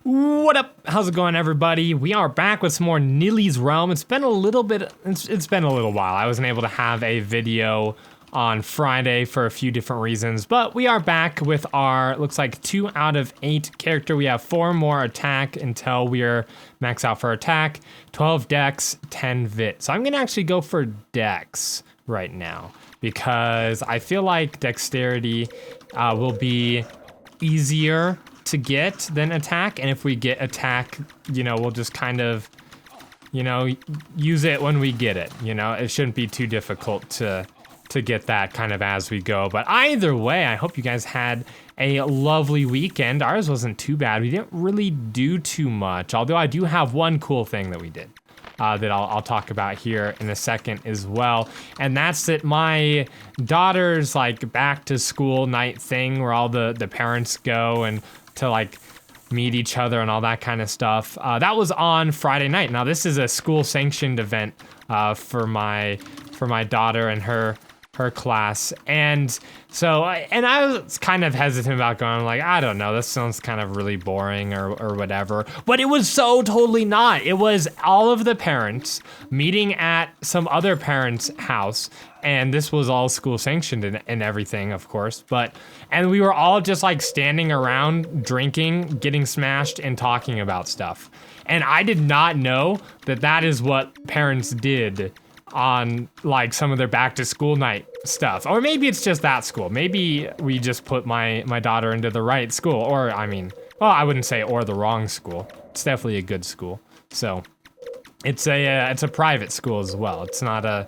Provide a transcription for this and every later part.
What up? How's it going, everybody? We are back with some more Nilly's Realm. It's been a little while. I wasn't able to have a video on Friday for a few different reasons, but we are back with our, looks like 2 out of 8 character. We have 4 more attack until we are max out for attack, 12 dex, 10 vit. So I'm gonna actually go for dex right now because I feel like dexterity will be easier to get than attack, and if we get attack, you know, we'll just kind of, you know, use it when we get it. You know, it shouldn't be too difficult to get that kind of as we go. But either way, I hope you guys had a lovely weekend. Ours wasn't too bad. We didn't really do too much, although I do have one cool thing that we did that I'll talk about here in a second as well. And that's that my daughter's like back to school night thing where all the parents go and to like meet each other and all that kind of stuff. That was on Friday night. Now this is a school sanctioned event for my daughter and her class. And so, and I was kind of hesitant about going, like, I don't know, this sounds kind of really boring or whatever. But it was so totally not. It was all of the parents meeting at some other parent's house. And this was all school sanctioned and everything, of course. And we were all just like standing around, drinking, getting smashed, and talking about stuff. And I did not know that is what parents did on like some of their back to school night stuff. Or maybe it's just that school. Maybe we just put my daughter into the right school. Or I mean, well, I wouldn't say or the wrong school. It's definitely a good school. So it's a private school as well. It's not a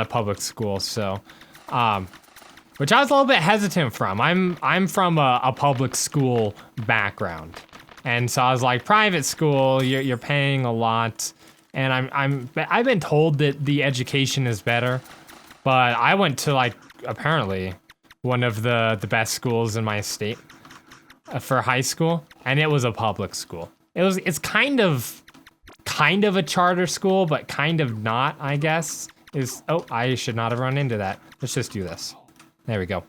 public school. So which I was a little bit hesitant from. I'm from a public school background. And so I was like, private school, you're paying a lot. And I've been told that the education is better, but I went to like apparently one of the best schools in my state for high school, and it was a public school. It's kind of a charter school, but kind of not, I guess. I should not have run into that. Let's just do this. There we go.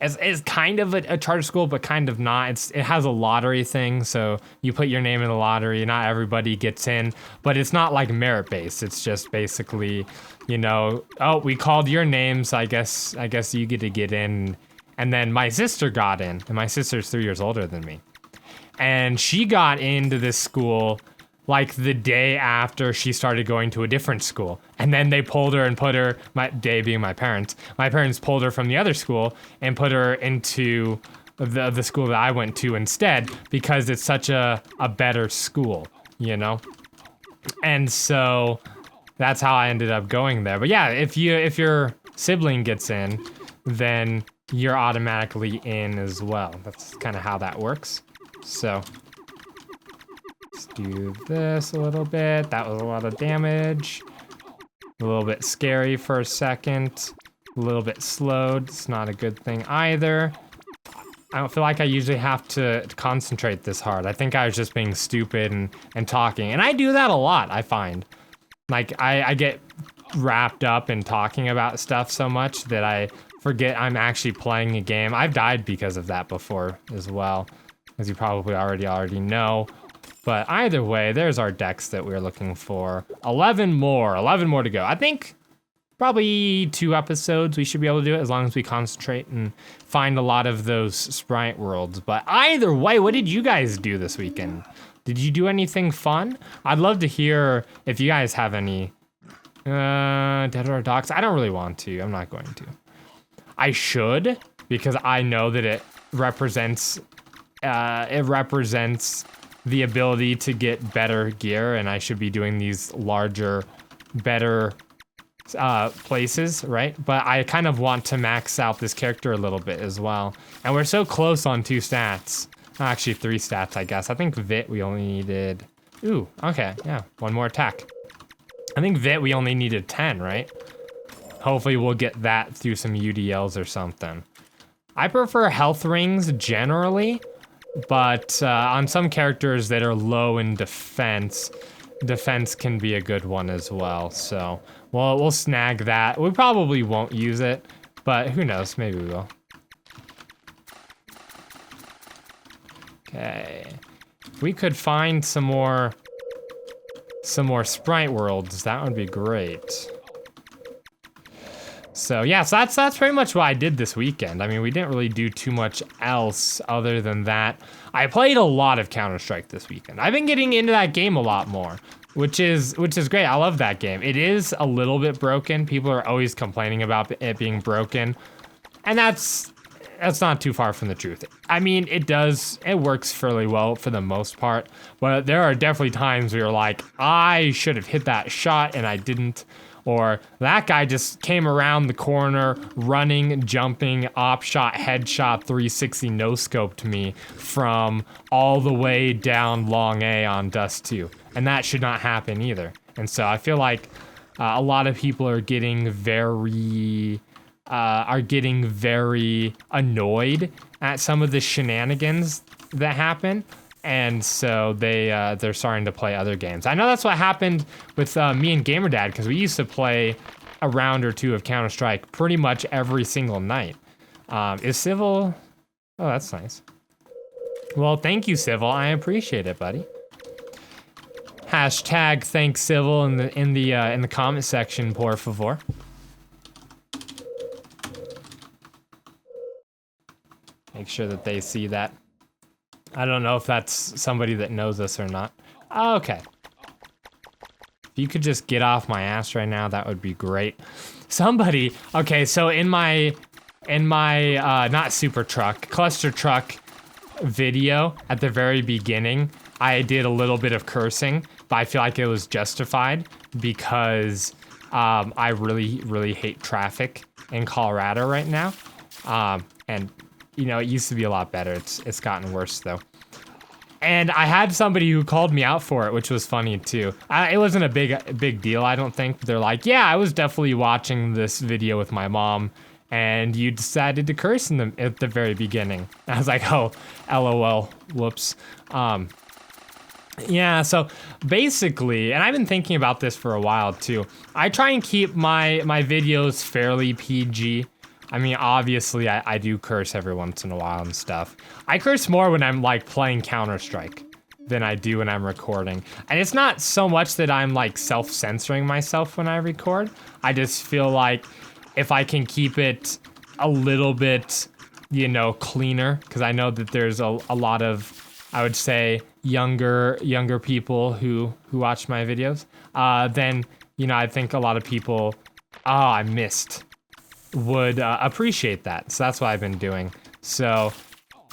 It's kind of a charter school, but kind of not. It has a lottery thing, so you put your name in the lottery. Not everybody gets in, but it's not like merit-based. It's just basically, you know, oh, we called your name, so I guess you get to get in. And then my sister got in, and my sister's 3 years older than me. And she got into this school like the day after she started going to a different school. And then they pulled her and put her, they being my parents pulled her from the other school and put her into the school that I went to instead because it's such a better school, you know? And so that's how I ended up going there. But yeah, if your sibling gets in, then you're automatically in as well. That's kind of how that works. So let's do this a little bit. That was a lot of damage. A little bit scary for a second. A little bit slowed. It's not a good thing either. I don't feel like I usually have to concentrate this hard. I think I was just being stupid and talking. And I do that a lot, I find. Like, I get wrapped up in talking about stuff so much that I forget I'm actually playing a game. I've died because of that before as well, as you probably already know. But either way, there's our dex that we're looking for. 11 more to go. I think probably 2 episodes we should be able to do it as long as we concentrate and find a lot of those sprite worlds. But either way, what did you guys do this weekend? Did you do anything fun? I'd love to hear if you guys have any Dead or Docs. I don't really want to. I'm not going to. I should, because I know that it represents the ability to get better gear, and I should be doing these larger, better places, right? But I kind of want to max out this character a little bit as well. And we're so close on 2 stats. Actually, 3 stats, I guess. I think Vit we only needed... Ooh, okay, yeah, 1 more attack. I think Vit we only needed 10, right? Hopefully we'll get that through some UDLs or something. I prefer health rings generally, but on some characters that are low in defense can be a good one as well. So we'll snag that. We probably won't use it, but who knows? Maybe we will. Okay. If we could find some more sprite worlds, that would be great. So yeah, so that's pretty much what I did this weekend. I mean, we didn't really do too much else other than that. I played a lot of Counter-Strike this weekend. I've been getting into that game a lot more, which is great. I love that game. It is a little bit broken. People are always complaining about it being broken, and that's not too far from the truth. I mean, it works fairly well for the most part, but there are definitely times where you're like, I should have hit that shot and I didn't. Or that guy just came around the corner, running, jumping, op shot, headshot, 360 no-scoped me from all the way down long A on Dust 2. And that should not happen either. And so I feel like a lot of people are getting very annoyed at some of the shenanigans that happen. And so they're starting to play other games. I know that's what happened with me and GamerDad, because we used to play a round or two of Counter-Strike pretty much every single night. Is Civil? Oh, that's nice. Well, thank you, Civil. I appreciate it, buddy. Hashtag thanks Civil in the comment section, por favor. Make sure that they see that. I don't know if that's somebody that knows us or not. Okay. If you could just get off my ass right now, that would be great. Somebody, okay, so in my not super truck, cluster truck video at the very beginning, I did a little bit of cursing, but I feel like it was justified because I really, really hate traffic in Colorado right now. And you know, it used to be a lot better. It's gotten worse though. And I had somebody who called me out for it, which was funny too. It wasn't a big deal, I don't think. They're like, yeah, I was definitely watching this video with my mom, and you decided to curse at the very beginning. I was like, oh, LOL, whoops. Yeah, so basically, and I've been thinking about this for a while too. I try and keep my videos fairly PG. I mean, obviously, I do curse every once in a while and stuff. I curse more when I'm, like, playing Counter-Strike than I do when I'm recording. And it's not so much that I'm, like, self-censoring myself when I record. I just feel like if I can keep it a little bit, you know, cleaner, because I know that there's a lot of, I would say, younger people who watch my videos, then, you know, I think a lot of people, I missed, would appreciate that. So that's what I've been doing. So,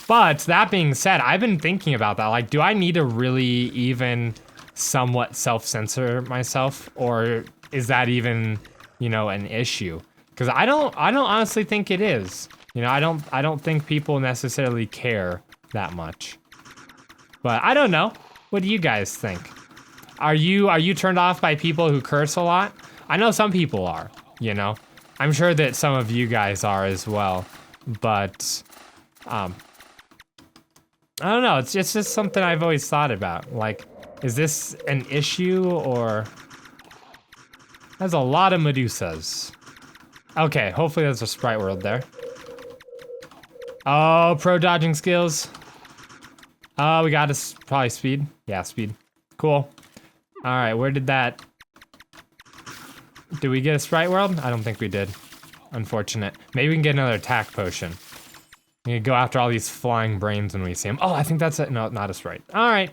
but that being said, I've been thinking about that. Like, do I need to really even somewhat self-censor myself, or is that even, you know, an issue? Because I don't honestly think it is. You know, I don't think people necessarily care that much. But I don't know. What do you guys think? Are you turned off by people who curse a lot? I know some people are, you know. I'm sure that some of you guys are as well, but I don't know. It's just something I've always thought about. Like, is this an issue, or there's a lot of Medusas. Okay, hopefully there's a sprite world there. Oh, pro dodging skills. Oh, we got us probably speed. Yeah, speed. Cool. All right, where did that? Did we get a sprite world? I don't think we did. Unfortunate. Maybe we can get another attack potion. We can go after all these flying brains when we see them. Oh, I think that's it. No, not a sprite. All right.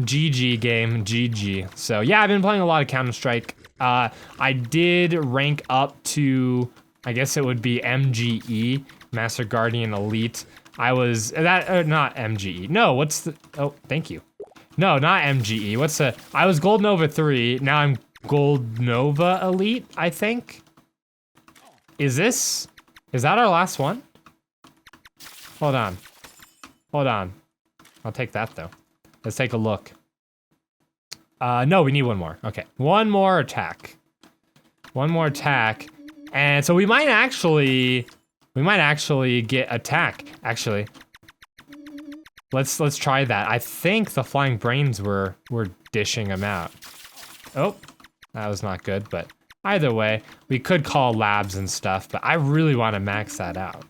GG game, GG. So yeah, I've been playing a lot of Counter-Strike. I did rank up to, I guess it would be MGE, Master Guardian Elite. I was, not MGE. No, what's the, oh, thank you. No, not MGE. What's the, I was Gold Nova 3, now I'm Gold Nova Elite, I think. Is that our last one? Hold on. I'll take that though. Let's take a look. No, we need one more. Okay, one more attack. And so we might actually get attack, actually. Let's try that. I think the flying brains were dishing them out. Oh, that was not good, but either way, we could call labs and stuff, but I really want to max that out.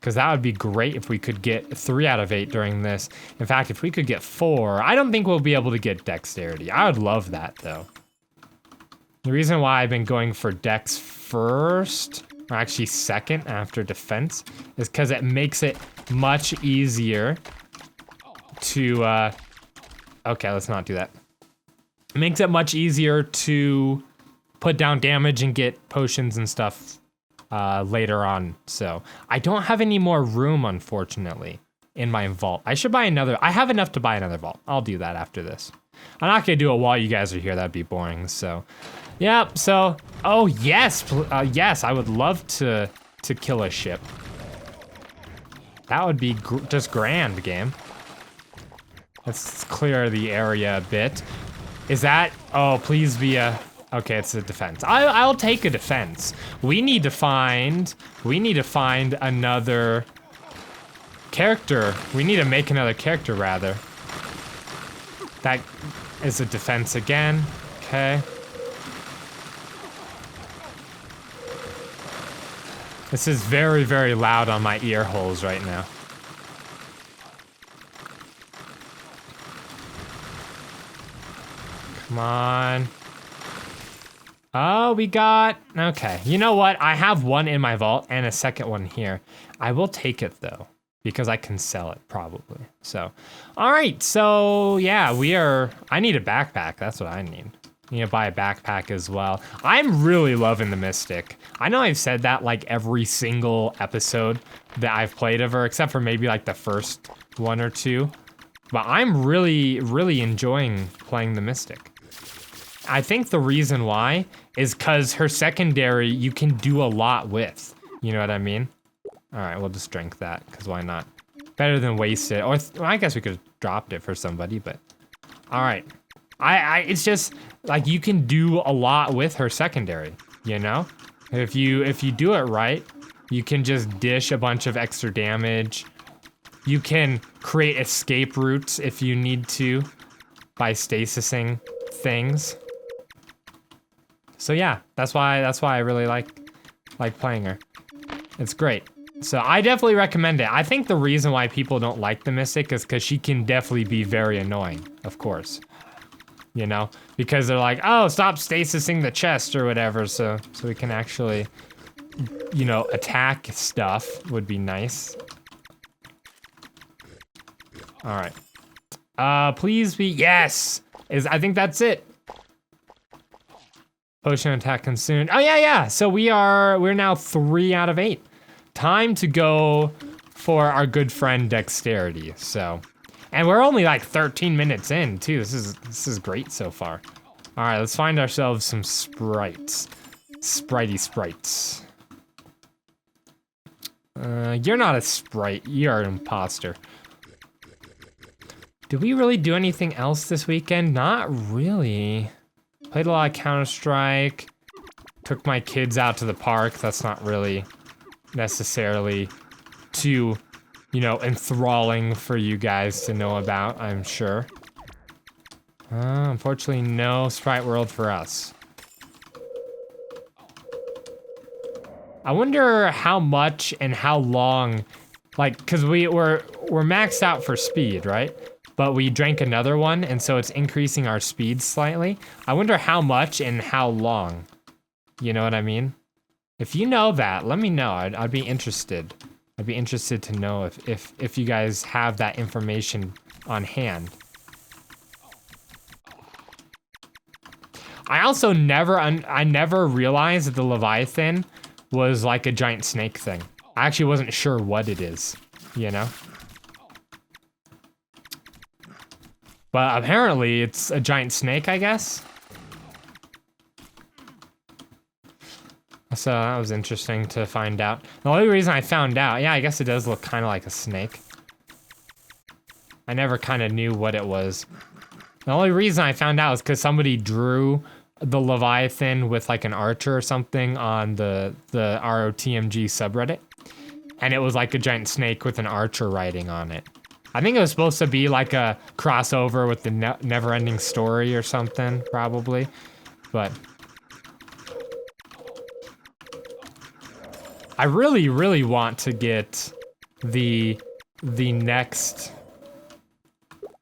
because that would be great if we could get 3 out of 8 during this. In fact, if we could get 4, I don't think we'll be able to get dexterity. I would love that though. The reason why I've been going for dex first, or actually second after defense, is because it makes it much easier to, okay, let's not do that. It makes it much easier to put down damage and get potions and stuff later on. So I don't have any more room, unfortunately, in my vault. I should buy another. I have enough to buy another vault. I'll do that after this. I'm not gonna do it while you guys are here. That'd be boring. So, yeah. So, oh yes, yes. I would love to kill a ship. That would be just grand, game. Let's clear the area a bit. Is that? Oh, please be a. Okay, it's a defense. I'll take a defense. We need to find another character. We need to make another character, rather. That is a defense again. Okay. This is very, very loud on my ear holes right now. Come on. Oh, we got, okay. You know what? I have one in my vault and a second one here. I will take it though, because I can sell it probably. So, all right. So yeah, I need a backpack. That's what I need. I need to buy a backpack as well. I'm really loving the Mystic. I know I've said that like every single episode that I've played of her, except for maybe like the first 1 or 2. But I'm really, really enjoying playing the Mystic. I think the reason why is because her secondary you can do a lot with. You know what I mean? All right, we'll just drink that, because why not? Better than waste it. Or well, I guess we could have dropped it for somebody, but all right. It's just like you can do a lot with her secondary, you know? If you do it right, you can just dish a bunch of extra damage. You can create escape routes if you need to by stasising things. So yeah, that's why I really like playing her. It's great. So I definitely recommend it. I think the reason why people don't like the Mystic is because she can definitely be very annoying, of course. You know, because they're like, oh, stop stasising the chest or whatever, so we can actually, you know, attack stuff would be nice. All right. Please be, yes! I think that's it. Potion attack consumed. Oh yeah. So we're now 3 out of 8. Time to go for our good friend Dexterity. So, and we're only like 13 minutes in too. This is great so far. All right, let's find ourselves some sprites. Spritey sprites. You're not a sprite. You're an imposter. Did we really do anything else this weekend? Not really. Played a lot of Counter-Strike. Took my kids out to the park. That's not really necessarily too, you know, enthralling for you guys to know about, I'm sure. Unfortunately, no Sprite World for us. I wonder how much and how long, like, cause we're maxed out for speed, right? But we drank another one, and so it's increasing our speed slightly. I wonder how much and how long. You know what I mean? If you know that, let me know. I'd be interested. I'd be interested to know if you guys have that information on hand. I also never realized that the Leviathan was like a giant snake thing. I actually wasn't sure what it is, you know? But apparently it's a giant snake, I guess. So that was interesting to find out. The only reason I found out, yeah, I guess it does look kind of like a snake. I never kind of knew what it was. The only reason I found out is because somebody drew the Leviathan with like an archer or something on the RotMG subreddit. And it was like a giant snake with an archer writing on it. I think it was supposed to be like a crossover with the Never-Ending Story or something, probably. But I really, really want to get the next.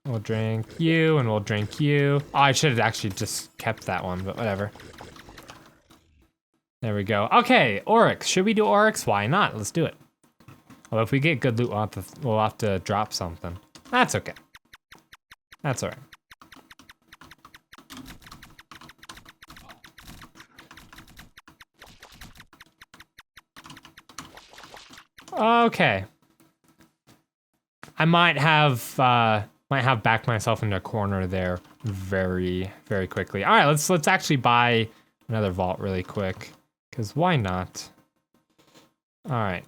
We'll drink you, and we'll drink you. Oh, I should have actually just kept that one, but whatever. There we go. Okay, Oryx. Should we do Oryx? Why not? Let's do it. Well, if we get good loot, we'll have to drop something. That's okay. That's all right. Okay. I might have backed myself into a corner there very, very quickly. All right, let's actually buy another vault really quick, because why not? All right.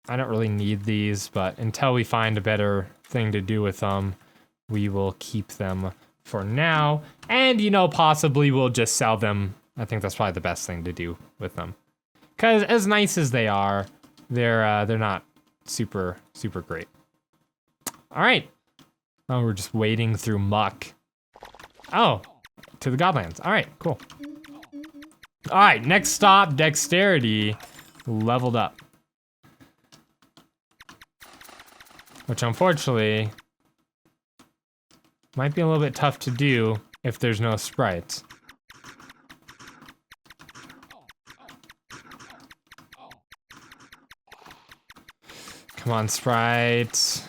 I don't really need these, but until we find a better thing to do with them, we will keep them for now. And, you know, possibly we'll just sell them. I think that's probably the best thing to do with them. Because as nice as they are, they're not super, super great. All right. Oh, we're just wading through muck. Oh, to the Godlands. All right, cool. All right, next stop, dexterity, leveled up. Which unfortunately might be a little bit tough to do if there's no sprites. Come on, sprites.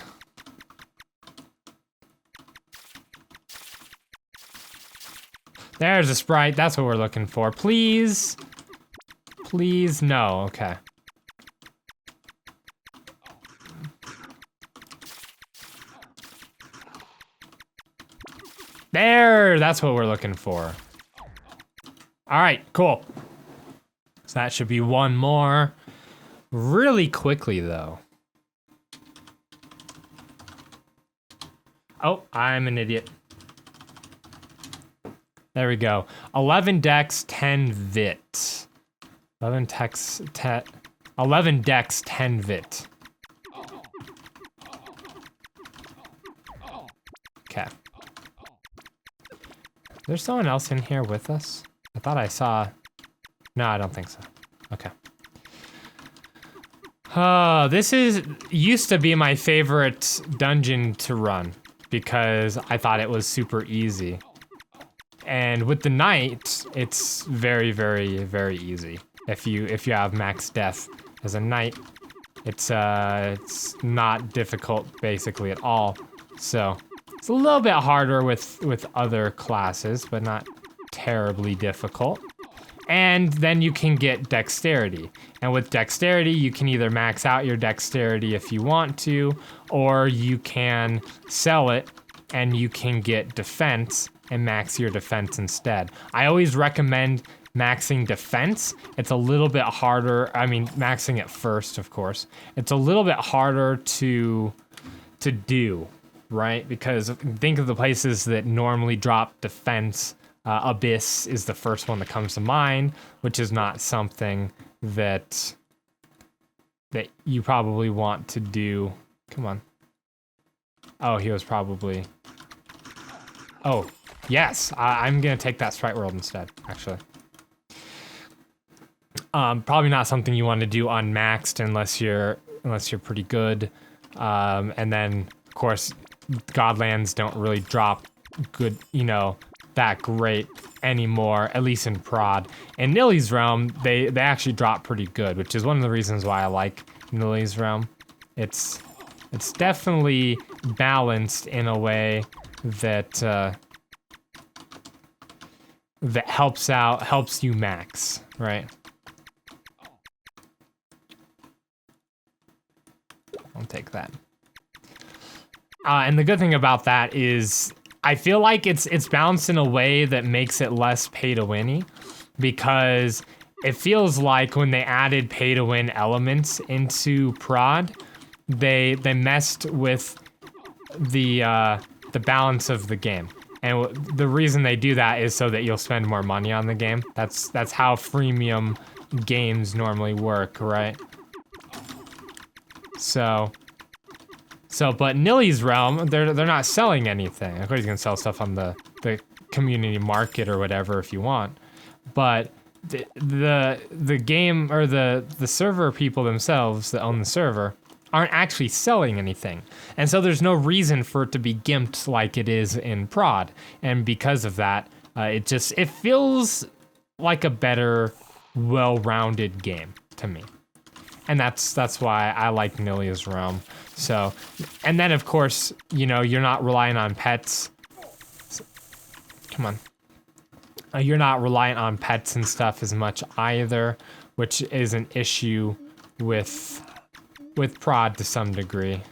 There's a sprite, that's what we're looking for. Please? Please, no, okay. There, that's what we're looking for. All right, cool. So that should be one more. Really quickly, though. Oh, I'm an idiot. There we go. 11 dex, 10 vit. 11 dex, 10 vit. Okay. There's someone else in here with us? I thought I saw... No, I don't think so. Okay. This used to be my favorite dungeon to run because I thought it was super easy. And with the knight, it's very, very, very easy. If you have max death as a knight, it's not difficult basically at all. So it's a little bit harder with other classes, but not terribly difficult. And then you can get dexterity. And with dexterity, you can either max out your dexterity if you want to, or you can sell it and you can get defense and max your defense instead. I always recommend maxing defense. It's a little bit harder. I mean, maxing it first, of course. It's a little bit harder to do, right? Because think of the places that normally drop defense. Abyss is the first one that comes to mind, which is not something that you probably want to do. Come on. Oh, he was probably... Oh, yes. I'm gonna take that Sprite World instead, actually. Probably not something you want to do unmaxed unless you're pretty good. And then, of course, Godlands don't really drop good, you know, that great anymore, at least in prod. In Nilly's Realm, they actually drop pretty good, which is one of the reasons why I like Nilly's Realm. It's definitely balanced in a way that that helps you max, right? I'll take that. And the good thing about that is I feel like it's balanced in a way that makes it less pay-to-win-y, because it feels like when they added pay-to-win elements into prod, they messed with the balance of the game. And the reason they do that is so that you'll spend more money on the game. That's how freemium games normally work, right? But Nilly's Realm, they're not selling anything. Of course, you can sell stuff on the community market or whatever if you want, but the game or the server people themselves that own the server aren't actually selling anything. And so there's no reason for it to be gimped like it is in prod. And because of that, it feels like a better, well-rounded game to me. And that's why I like Nilly's Realm. So, and then of course, you know, you're not relying on pets. Come on. You're not reliant on pets and stuff as much either, which is an issue with prod to some degree.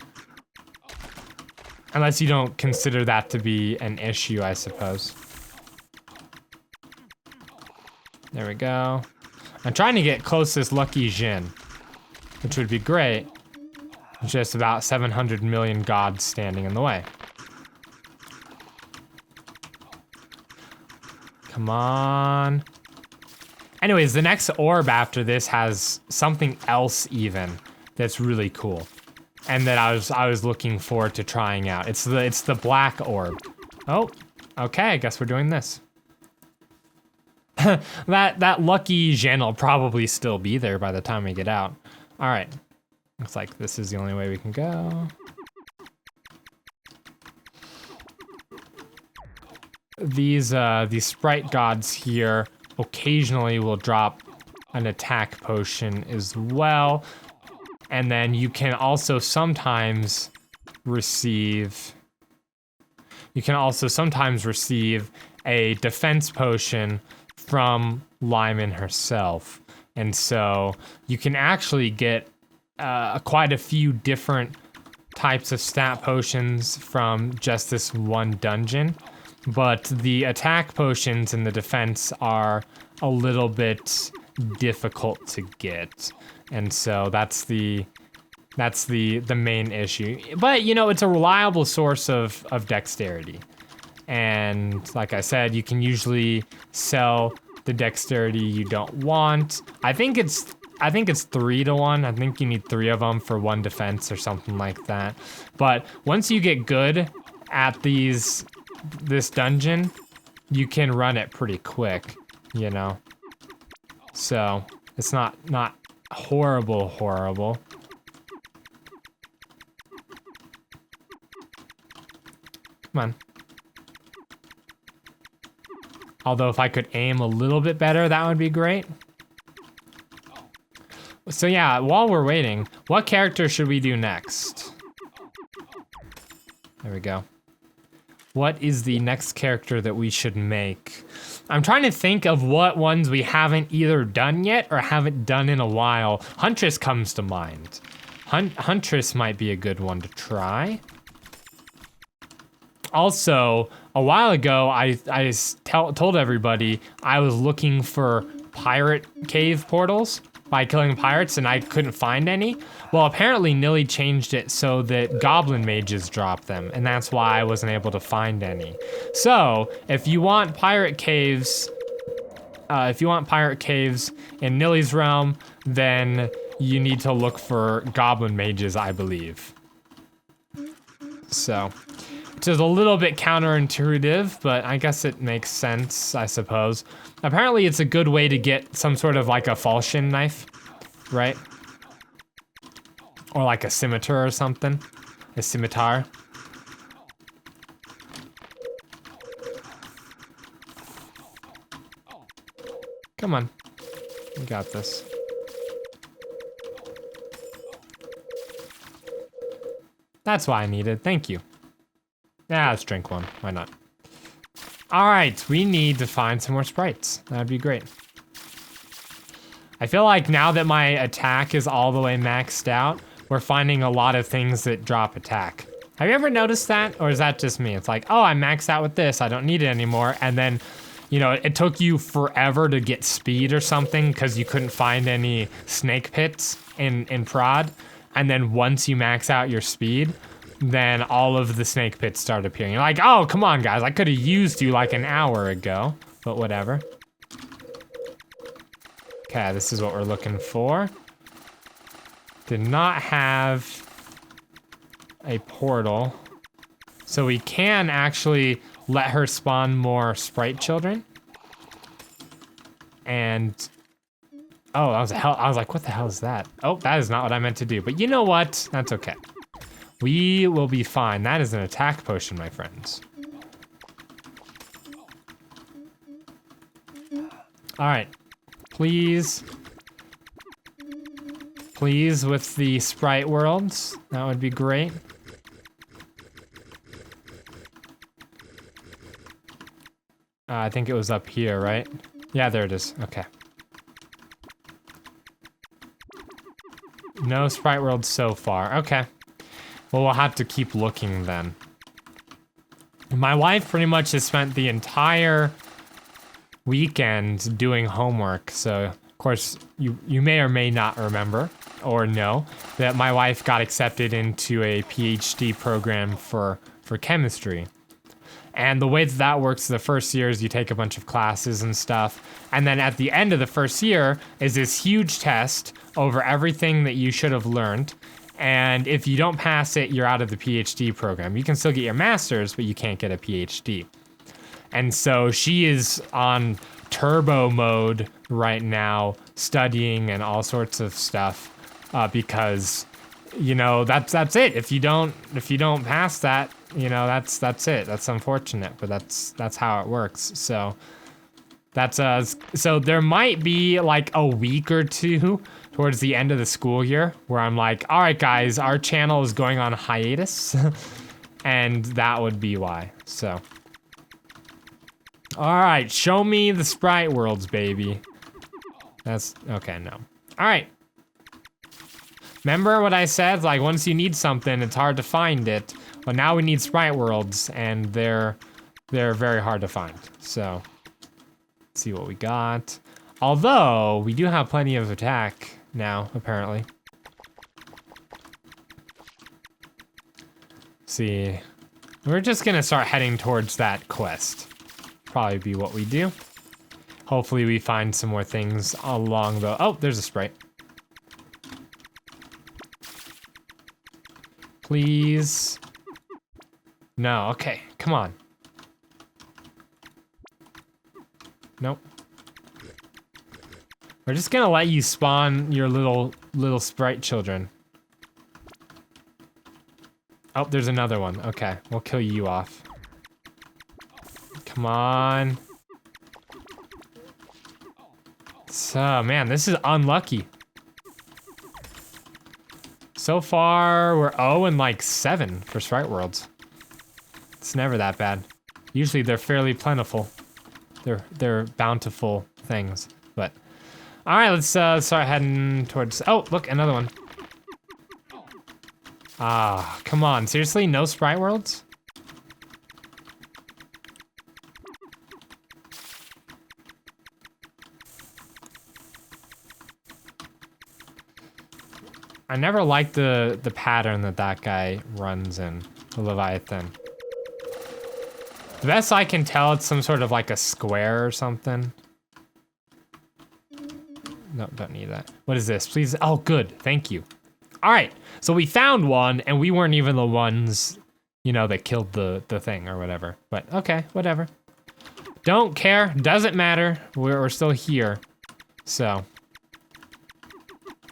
Unless you don't consider that to be an issue, I suppose. There we go. I'm trying to get close to this Lucky Jin, which would be great. Just about 700 million gods standing in the way. Come on. Anyways, the next orb after this has something else even that's really cool, and that I was looking forward to trying out. It's the black orb. Oh, okay. I guess we're doing this. that Lucky Jin will probably still be there by the time we get out. All right. Looks like this is the only way we can go. These sprite gods here occasionally will drop an attack potion as well. And then you can also sometimes receive a defense potion from Lyman herself. And so you can actually get quite a few different types of stat potions from just this one dungeon. But the attack potions and the defense are a little bit difficult to get. And so that's the main issue. But, you know, it's a reliable source of dexterity. And like I said, you can usually sell the dexterity you don't want. I think it's 3 to 1. I think you need 3 of them for 1 defense or something like that. But once you get good at this dungeon, you can run it pretty quick, you know. So it's not horrible. Come on. Although if I could aim a little bit better, that would be great. So yeah, while we're waiting, what character should we do next? There we go. What is the next character that we should make? I'm trying to think of what ones we haven't either done yet or haven't done in a while. Huntress comes to mind. Huntress might be a good one to try. Also, a while ago, I told everybody I was looking for pirate cave portals by killing pirates, and I couldn't find any. Well, apparently Nilly changed it so that goblin mages drop them, and that's why I wasn't able to find any. So, if you want pirate caves in Nilly's realm, then you need to look for goblin mages, I believe. So, which is a little bit counterintuitive, but I guess it makes sense, I suppose. Apparently it's a good way to get some sort of like a falchion knife, right? Or like a scimitar or something. A scimitar. Come on. You got this. That's what I needed. Thank you. Yeah, let's drink one. Why not? All right, we need to find some more sprites. That'd be great. I feel like now that my attack is all the way maxed out, we're finding a lot of things that drop attack. Have you ever noticed that? Or is that just me? It's like, oh, I'm maxed out with this. I don't need it anymore. And then, you know, it took you forever to get speed or something because you couldn't find any snake pits in prod. And then once you max out your speed, then all of the snake pits start appearing. You're like, oh, come on, guys. I could have used you like an hour ago, but whatever. Okay, this is what we're looking for. Did not have a portal. So we can actually let her spawn more sprite children. And, Oh, that was a hell. I was like, what the hell is that? Oh, that is not what I meant to do. But you know what? That's okay. We will be fine. That is an attack potion, my friends. All right. Please. Please, with the sprite worlds. That would be great. I think it was up here, right? Yeah, there it is. Okay. No sprite world so far. Okay. Well, we'll have to keep looking then. My wife pretty much has spent the entire weekend doing homework. So, of course, you may or may not remember or know that my wife got accepted into a PhD program for chemistry. And the way that that works the first year is you take a bunch of classes and stuff. And then at the end of the first year is this huge test over everything that you should have learned. And if you don't pass it, you're out of the PhD program. You can still get your master's, but you can't get a PhD. And so she is on turbo mode right now, studying and all sorts of stuff, because, you know, that's it. If you don't pass that, you know, that's it. That's unfortunate, but that's how it works. So that's so there might be like a week or two towards the end of the school year where I'm like, all right, guys, our channel is going on hiatus, and that would be why. So, all right, show me the sprite worlds, baby. That's okay. No, all right. Remember what I said? Like, once you need something, it's hard to find it. But now we need sprite worlds, and they're very hard to find. So, let's see what we got. Although, we do have plenty of attack now, apparently. Let's see. We're just gonna start heading towards that quest. Probably be what we do. Hopefully we find some more things along the... Oh, there's a sprite. Please. No, okay, come on. Nope. We're just gonna let you spawn your little sprite children. Oh, there's another one. Okay, we'll kill you off. Come on. So, man, this is unlucky. So far, we're 0 and like 7 for sprite worlds. It's never that bad. Usually they're fairly plentiful. They're bountiful things. But all right, let's start heading towards. Oh, look, another one. Ah, come on, seriously, no sprite worlds? I never liked the pattern that guy runs in, the Leviathan. The best I can tell, it's some sort of like a square or something. No, don't need that. What is this? Please. Oh, good. Thank you. All right. So we found one, and we weren't even the ones, you know, that killed the thing or whatever. But okay, whatever. Don't care. Doesn't matter. We're still here. So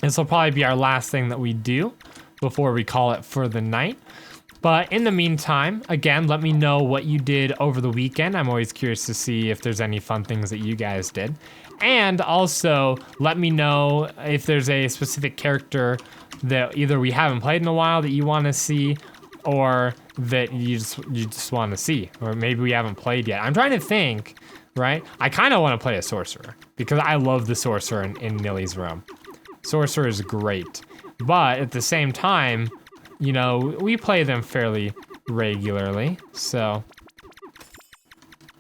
this will probably be our last thing that we do before we call it for the night. But in the meantime, again, let me know what you did over the weekend. I'm always curious to see if there's any fun things that you guys did. And also, let me know if there's a specific character that either we haven't played in a while that you want to see, or that you just want to see, or maybe we haven't played yet. I'm trying to think, right? I kind of want to play a sorcerer, because I love the sorcerer in Nilly's realm. Sorcerer is great, but at the same time, you know, we play them fairly regularly, so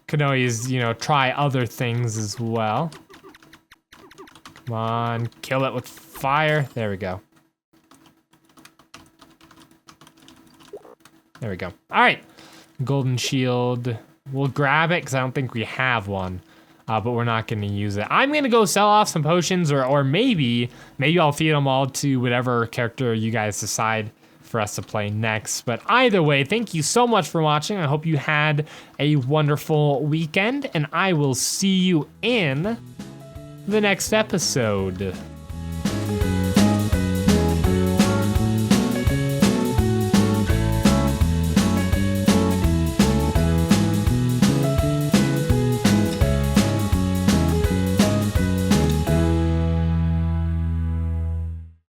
could always, you know, try other things as well. Come on, kill it with fire. There we go. There we go. All right, golden shield. We'll grab it because I don't think we have one, but we're not going to use it. I'm going to go sell off some potions, or maybe I'll feed them all to whatever character you guys decide for us to play next. But either way, thank you so much for watching. I hope you had a wonderful weekend, and I will see you in the next episode.